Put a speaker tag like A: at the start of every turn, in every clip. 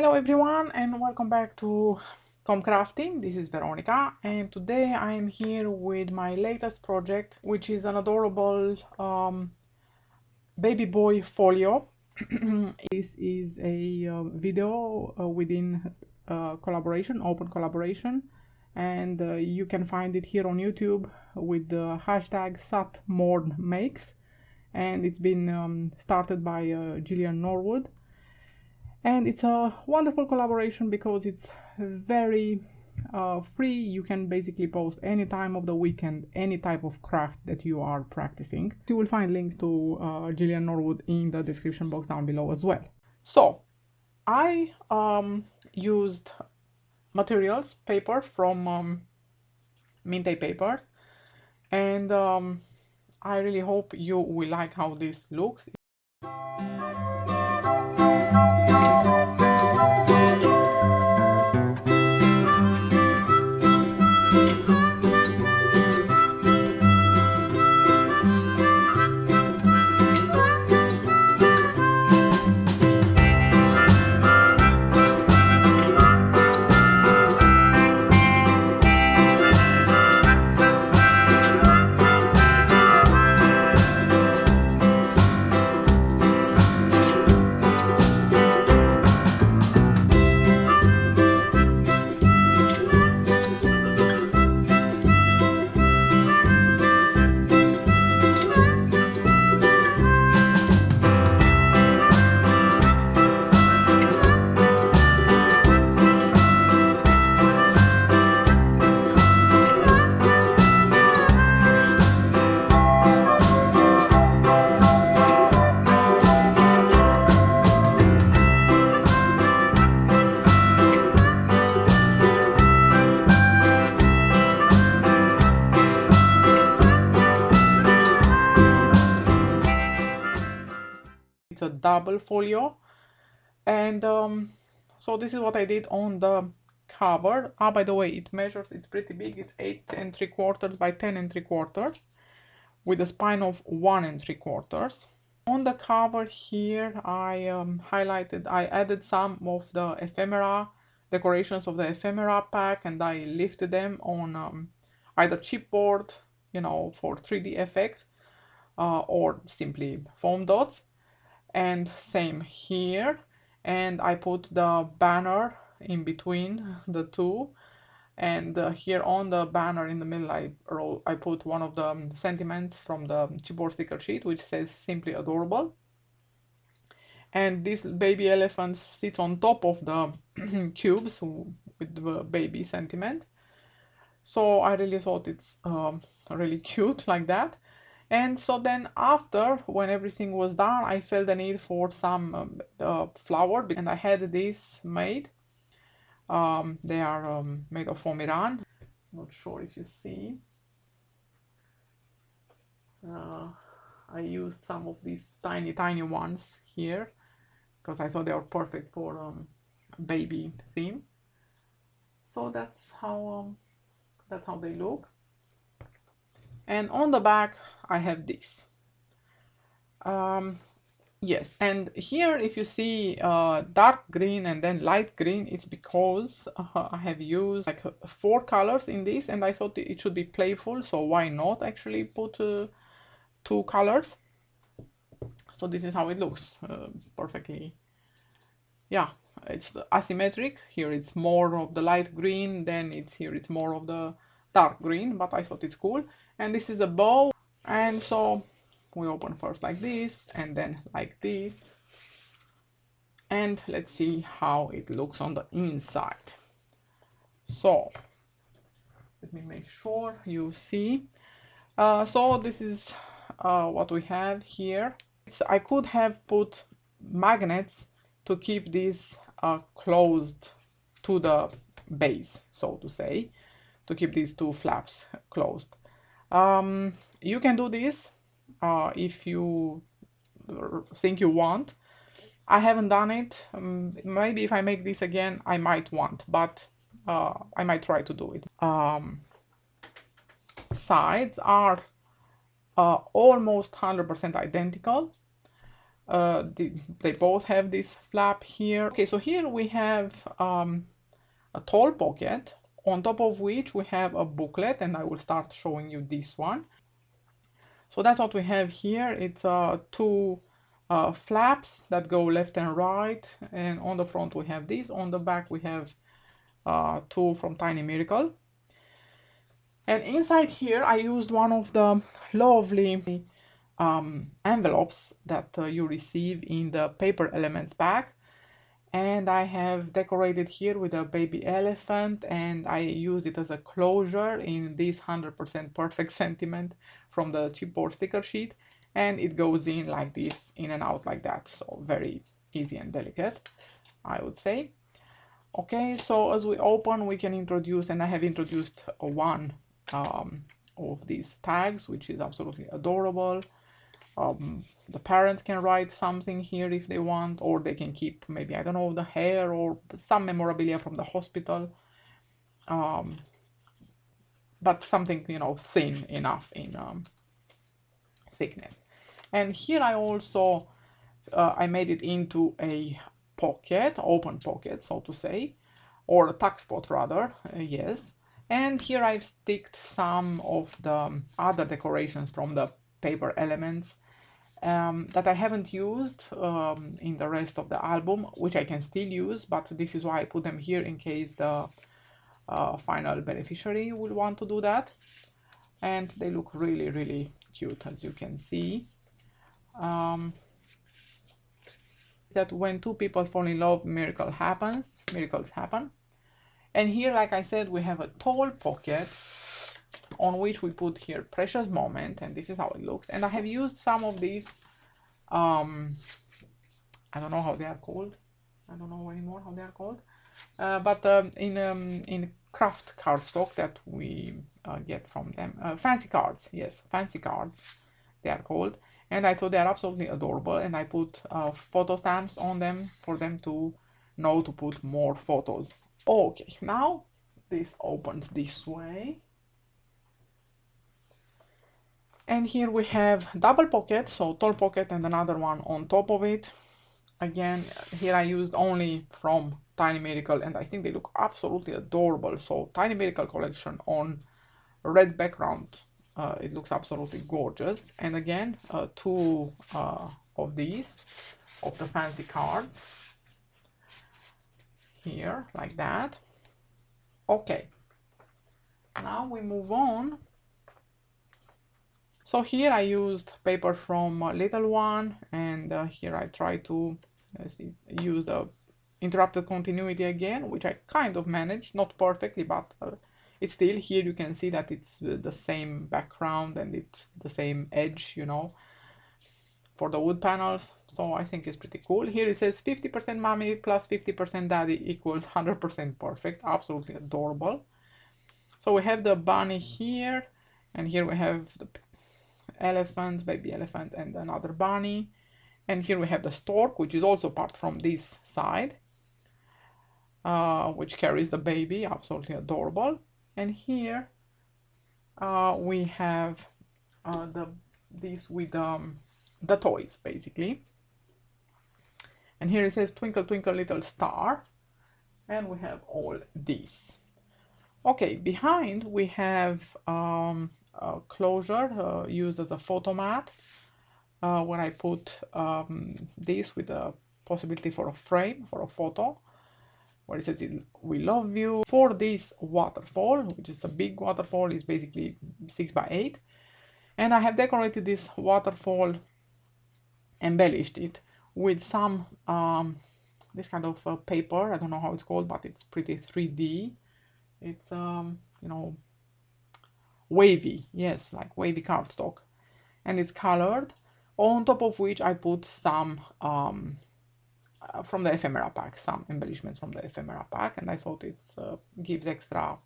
A: Hello everyone and welcome back to Crafty. This is Veronica and today I am here with my latest project, which is an adorable baby boy folio. This is a video within open collaboration, and you can find it here on YouTube with the hashtag #SatMordMakes, and it's been started by Gillian Norwood. And it's a wonderful collaboration because it's very free. You can basically post any time of the weekend, any type of craft that you are practicing. You will find links to Gillian Norwood in the description box down below as well. So I used materials, paper from Mintay paper, and I really hope you will like how this looks. It's a double folio, and so this is what I did on the cover. By the way, it measures, it's pretty big, it's 8 3/4 by 10 3/4 with a spine of 1 3/4. On the cover here I I added some of the ephemera decorations of the ephemera pack, and I lifted them on either chipboard, for 3D effect, or simply foam dots. And same here, and I put the banner in between the two, and here on the banner in the middle I put one of the sentiments from the chipboard sticker sheet, which says simply adorable. And this baby elephant sits on top of the cubes with the baby sentiment, so I really thought it's really cute like that. And so then after, when everything was done, I felt the need for some flower, and I had this made. They are made of foam Iran. Not sure if you see. I used some of these tiny ones here because I thought they were perfect for baby theme. So that's how they look. And on the back I have this. Yes, and here if you see dark green and then light green, it's because I have used like 4 colors in this, and I thought it should be playful, so why not actually put 2 colors. So this is how it looks, perfectly. Yeah, it's asymmetric. Here it's more of the light green, then here it's more of the dark green, but I thought it's cool. And this is a bow, and so we open first like this and then like this, and let's see how it looks on the inside. So let me make sure you see. So this is what we have here. I could have put magnets to keep this closed to the base, so to say, to keep these 2 flaps closed. You can do this if you think you want. I haven't done it. Maybe if I make this again I might want, but I might try to do it. Sides are almost 100% identical, They both have this flap here. Okay, so here we have a tall pocket, on top of which we have a booklet, and I will start showing you this one. So that's what we have here. It's two flaps that go left and right, and on the front we have this. On the back we have two from Tiny Miracle. And inside here I used one of the lovely envelopes that you receive in the paper elements pack, and I have decorated here with a baby elephant, and I used it as a closure in this 100% perfect sentiment from the chipboard sticker sheet, and it goes in like this, in and out like that, so very easy and delicate, I would say. Okay, so as we open we can introduce, and I have introduced one of these tags, which is absolutely adorable. The parents can write something here if they want, or they can keep maybe, I don't know, the hair or some memorabilia from the hospital, but something, you know, thin enough in thickness. And here I also I made it into a pocket, open pocket, so to say, or a tuck spot rather, yes. And here I've sticked some of the other decorations from the paper elements that I haven't used in the rest of the album, which I can still use, but this is why I put them here in case the final beneficiary will want to do that. And they look really, really cute, as you can see. That when two people fall in love, miracles happen. And here, like I said, we have a tall pocket on which we put here precious moment, and this is how it looks. And I have used some of these I don't know how they are called, I don't know anymore how they are called, but in craft cardstock that we get from them, fancy cards, yes, fancy cards they are called. And I thought they are absolutely adorable, and I put photo stamps on them for them to know to put more photos. Okay, now this opens this way, and here we have double pocket, so tall pocket and another one on top of it. Again, here I used only from Tiny Miracle, and I think they look absolutely adorable. So Tiny Miracle collection on red background, it looks absolutely gorgeous. And again, two of these, of the fancy cards, here, like that. Okay, now we move on. So here I used paper from Little One, and here I try to use the interrupted continuity again, which I kind of managed, not perfectly, but it's still, here you can see that it's the same background and it's the same edge, you know, for the wood panels. So I think it's pretty cool. Here it says 50% mommy plus 50% daddy equals 100% perfect. Absolutely adorable. So we have the bunny here, and here we have the elephant, baby elephant, and another bunny. And here we have the stork, which is also part from this side, which carries the baby, absolutely adorable. And here we have this with the toys, basically. And here it says twinkle twinkle little star, and we have all these. Okay, behind we have a closure used as a photo mat, where I put this with a possibility for a frame, for a photo, where it says we love you. For this waterfall, which is a big waterfall, is basically 6 by 8, and I have decorated this waterfall, embellished it with some this kind of paper, I don't know how it's called, but it's pretty 3D. It's you know, wavy, yes, like wavy cardstock, and it's colored, on top of which I put some from the ephemera pack, some embellishments from the ephemera pack, and I thought it gives extra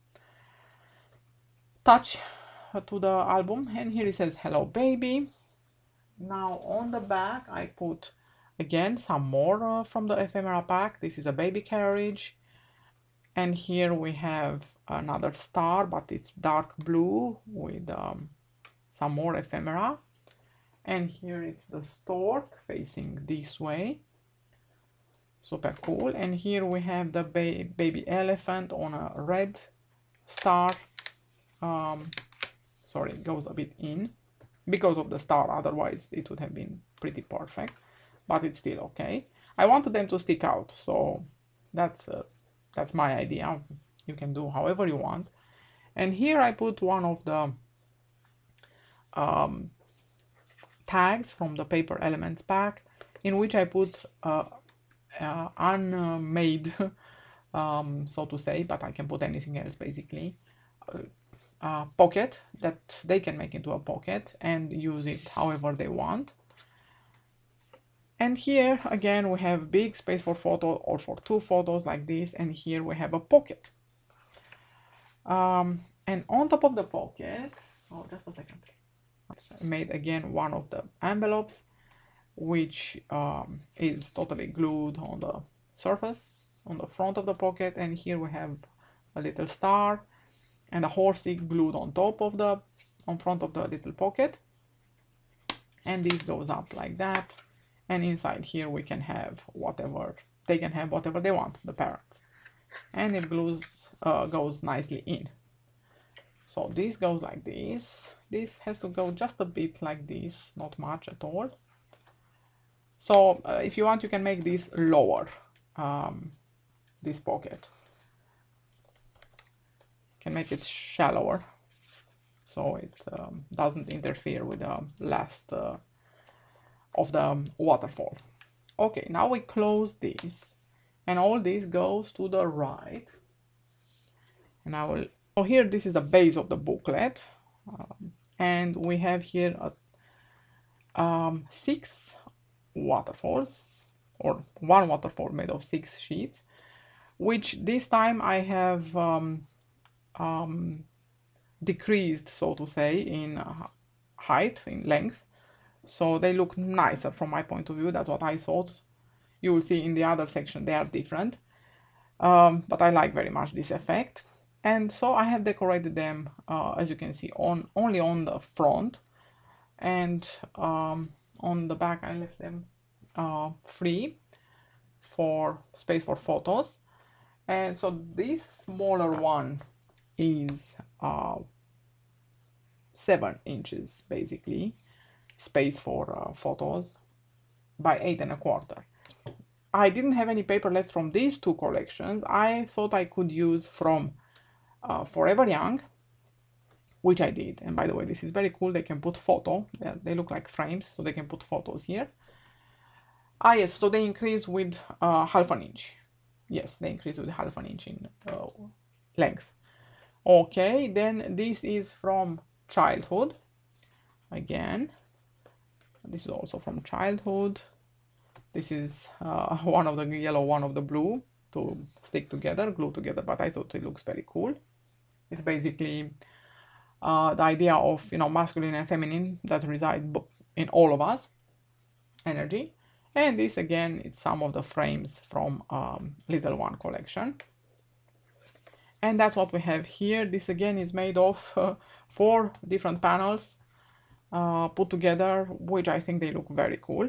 A: touch to the album. And here it says hello baby. Now on the back I put again some more from the ephemera pack. This is a baby carriage, and here we have another star, but it's dark blue with some more ephemera. And here it's the stork facing this way. Super cool. And here we have the baby elephant on a red star. Sorry, it goes a bit in because of the star, otherwise it would have been pretty perfect, but it's still okay. I wanted them to stick out, so that's my idea. You can do however you want. And here I put one of the tags from the paper elements pack, in which I put unmade so to say, but I can put anything else basically, pocket that they can make into a pocket and use it however they want. And here again we have big space for photo or for 2 photos like this, and here we have a pocket. And on top of the pocket, oh, just a second, I made again one of the envelopes, which is totally glued on the surface on the front of the pocket, and here we have a little star and a horsey glued on top of the front of the little pocket, and this goes up like that, and inside here we can have whatever they can have, whatever they want, the parrots, and it goes nicely in. So this goes like this. This has to go just a bit like this, not much at all. So if you want, you can make this lower, this pocket. You can make it shallower, so it doesn't interfere with the last of the waterfall. Okay, now we close this, and all this goes to the right. And I will. So here, this is the base of the booklet, and we have here 6 waterfalls, or 1 waterfall made of 6 sheets, which this time I have decreased, so to say, in height, in length, so they look nicer from my point of view. That's what I thought. You will see in the other section they are different, but I like very much this effect. And so I have decorated them, as you can see, only on the front, and on the back I left them free for space for photos. And so this smaller one is 7 inches basically, space for photos, by 8.25. I didn't have any paper left from these 2 collections. I thought I could use from Forever Young, which I did. And by the way, this is very cool. They can put photo. They look like frames, so they can put photos here. Yes, so they increase with half an inch. Yes, they increase with half an inch in length. Okay, then this is from Childhood. Again, this is also from Childhood. This is one of the yellow, one of the blue, to stick together, glue together, but I thought it looks very cool. It's basically the idea of, you know, masculine and feminine that reside in all of us, energy. And this again, it's some of the frames from Little One collection. And that's what we have here. This again is made of 4 different panels put together, which I think they look very cool.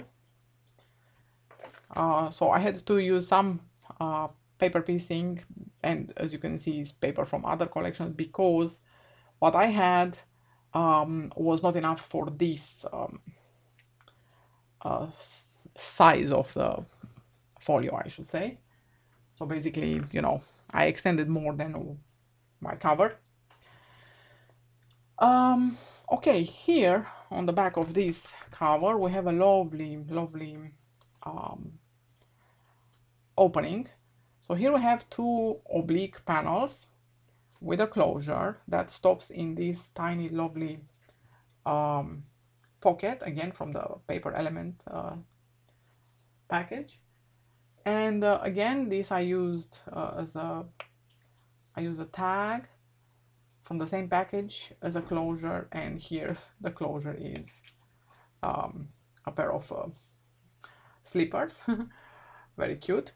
A: So I had to use some paper piecing, and as you can see, it's paper from other collections, because what I had was not enough for this size of the folio, I should say. So basically, you know, I extended more than my cover. Okay, here on the back of this cover we have a lovely opening. So here we have 2 oblique panels with a closure that stops in this tiny lovely pocket, again from the paper element package. And again, this I used I use a tag from the same package as a closure, and here the closure is a pair of slippers. Very cute.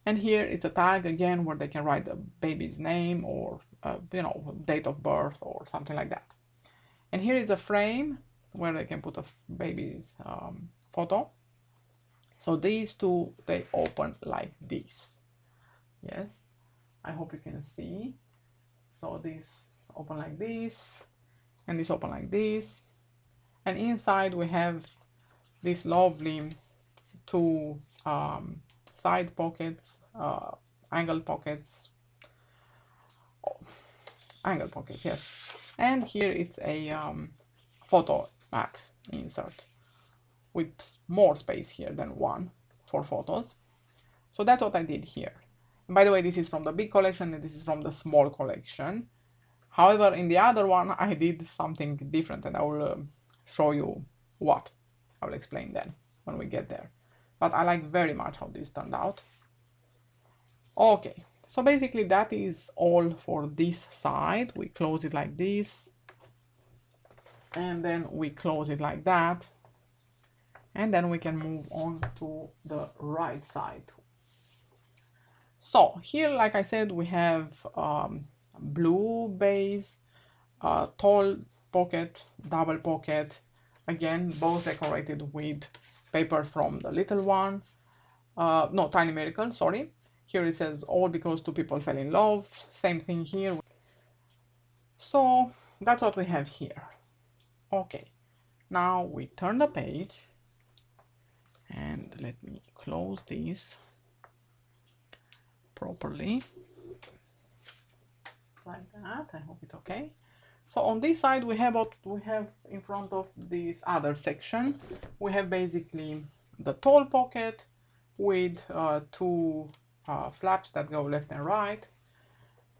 A: And here it's a tag again where they can write the baby's name, or you know, date of birth or something like that. And here is a frame where they can put a baby's photo. So these two, they open like this. Yes, I hope you can see. So this open like this, and this open like this, and inside we have this lovely two side pockets, angle pockets, angle pockets, yes. And here it's a photo mat insert with more space here than one for photos. So that's what I did here. And by the way, this is from the big collection and this is from the small collection. However, in the other one, I did something different, and I will show you what. I will explain then when we get there. But I like very much how this turned out. Okay, so basically that is all for this side. We close it like this, and then we close it like that, and then we can move on to the right side. So here, like I said, we have blue base, tall pocket, double pocket, again both decorated with paper from the little one, no, Tiny Miracle, sorry. Here it says all because two people fell in love, same thing here. So that's what we have here. Okay, now we turn the page, and let me close this properly like that. I hope it's okay. So on this side we have what we have in front of this other section. We have basically the tall pocket with two flaps that go left and right,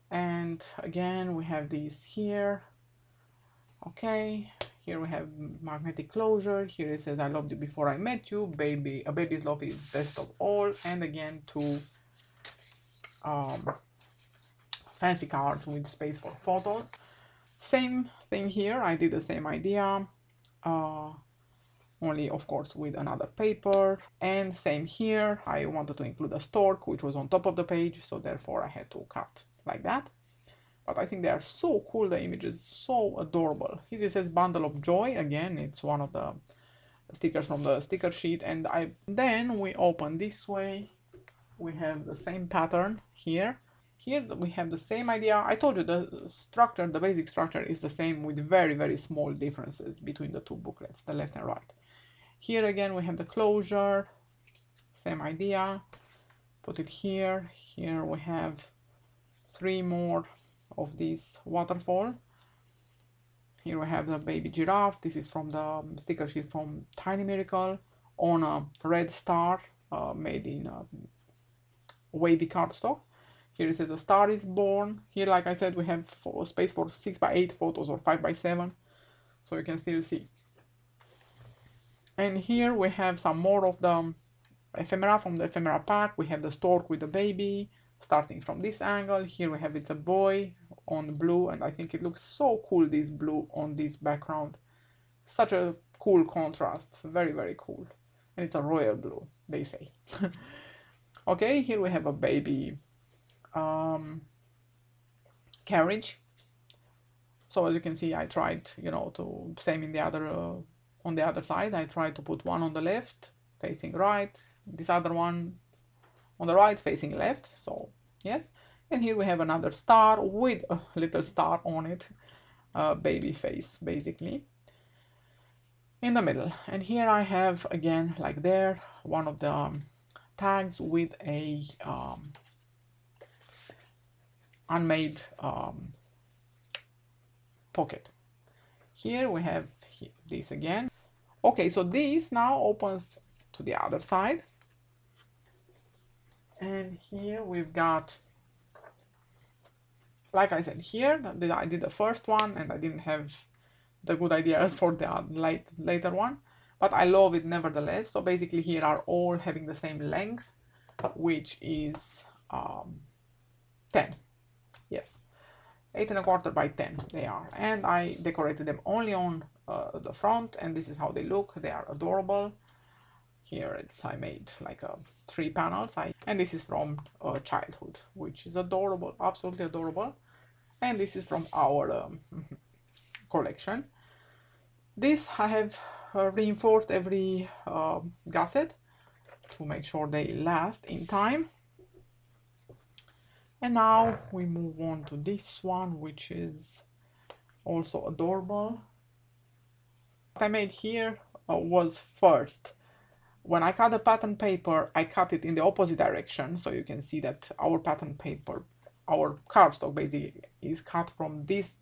A: and again we have these here. Okay, here we have magnetic closure. Here it says I loved you before I met you, baby, a baby's love is best of all, and again two fancy cards with space for photos. Same thing here, I did the same idea, only of course with another paper. And same here, I wanted to include a stork which was on top of the page, so therefore I had to cut like that. But I think they are so cool, the image is so adorable. Here it says bundle of joy, again it's one of the stickers from the sticker sheet. And then we open this way, we have the same pattern here. Here we have the same idea. I told you the structure, the basic structure is the same with very, very small differences between the two booklets, the left and right. Here again we have the closure, same idea, put it here. Here we have three more of this waterfall. Here we have the baby giraffe. This is from the sticker sheet from Tiny Miracle on a red star made in wavy cardstock. Here it says a star is born. Here, like I said, we have space for 6x8 photos or 5x7, so you can still see. And here we have some more of the ephemera from the ephemera pack. We have the stork with the baby, starting from this angle. Here we have it's a boy on blue, and I think it looks so cool, this blue on this background. Such a cool contrast, very, very cool. And it's a royal blue, they say. Okay, here we have a baby carriage. So as you can see, I tried, you know, to same in the other on the other side. I tried to put one on the left facing right, this other one on the right facing left. So yes, and here we have another star with a little star on it, baby face basically in the middle. And here I have again, like there, one of the tags with a unmade pocket. Here we have this again. Okay, so this now opens to the other side, and here we've got, like I said, here I did the first one and I didn't have the good ideas for the later one, but I love it nevertheless. So basically here are all having the same length, which is 10. Yes, 8¼ by 10 they are, and I decorated them only on the front, and this is how they look. They are adorable. Here I made like 3 panels, and this is from childhood, which is adorable, absolutely adorable. And this is from our collection. This I have reinforced every gusset to make sure they last in time. And now we move on to this one, which is also adorable. What I made here was first, when I cut the pattern paper, I cut it in the opposite direction, so you can see that our pattern paper, our cardstock basically, is cut from this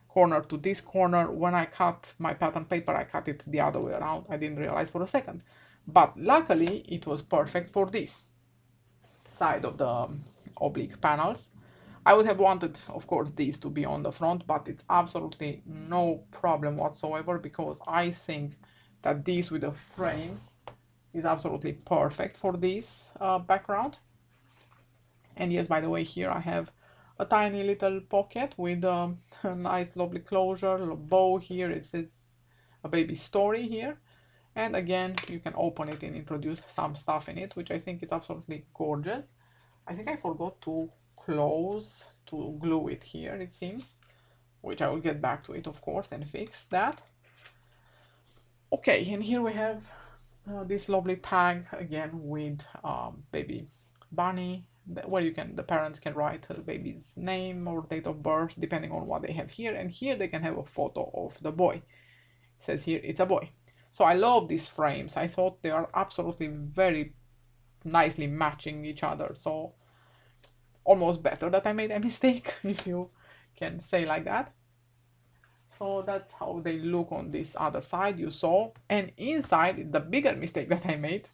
A: corner to this corner. When I cut my pattern paper, I cut it the other way around. I didn't realize for a second, but luckily it was perfect for this side of the oblique panels. I would have wanted, of course, these to be on the front, but it's absolutely no problem whatsoever, because I think that these with the frames is absolutely perfect for this background. And yes, by the way, here I have a tiny little pocket with a nice lovely closure, little bow here. It says a baby story here. And again, you can open it and introduce some stuff in it, which I think is absolutely gorgeous. I think I forgot to glue it here, it seems, which I will get back to it, of course, and fix that. Okay, and here we have this lovely tag again with baby bunny, where the parents can write the baby's name or date of birth depending on what they have here, and here they can have a photo of the boy. It says here it's a boy. So I love these frames. I thought they are absolutely very nicely matching each other, so almost better that I made a mistake, if you can say like that. So that's how they look on this other side, you saw. And inside, the bigger mistake that I made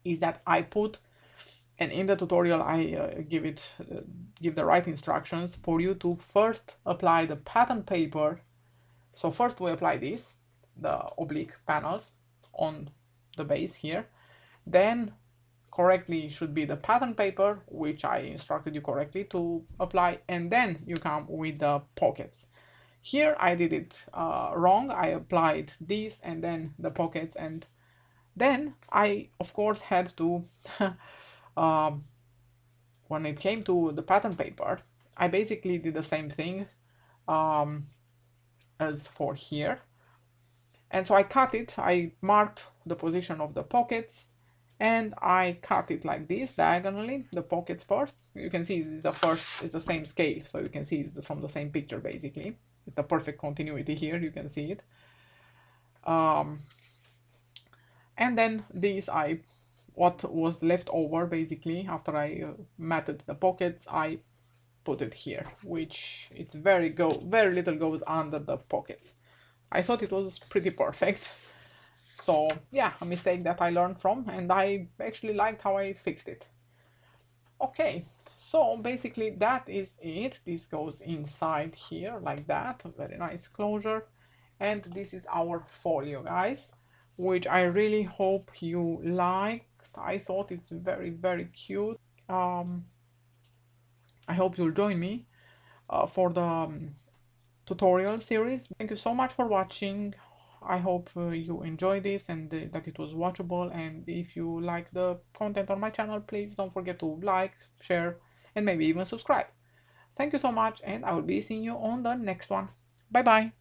A: is that I put, and in the tutorial I give the right instructions for you to first apply the pattern paper. So first we apply this, the oblique panels on the base here. Then correctly should be the pattern paper, which I instructed you correctly to apply, and then you come with the pockets. Here I did it wrong. I applied these and then the pockets, and then I of course had to when it came to the pattern paper, I basically did the same thing as for here, and so I cut it. I marked the position of the pockets and I cut it like this diagonally, the pockets first. You can see it's the same scale, so you can see it's from the same picture basically. It's the perfect continuity here, you can see it. And then these, what was left over basically after I matted the pockets, I put it here, which it's very little goes under the pockets. I thought it was pretty perfect. So yeah, a mistake that I learned from, and I actually liked how I fixed it. Okay, so basically that is it. This goes inside here like that, a very nice closure. And this is our folio, guys, which I really hope you liked. I thought it's very cute. I hope you'll join me for the tutorial series. Thank you so much for watching. I hope you enjoyed this and that it was watchable, and if you like the content on my channel, please don't forget to like, share, and maybe even subscribe. Thank you so much, and I will be seeing you on the next one. Bye bye.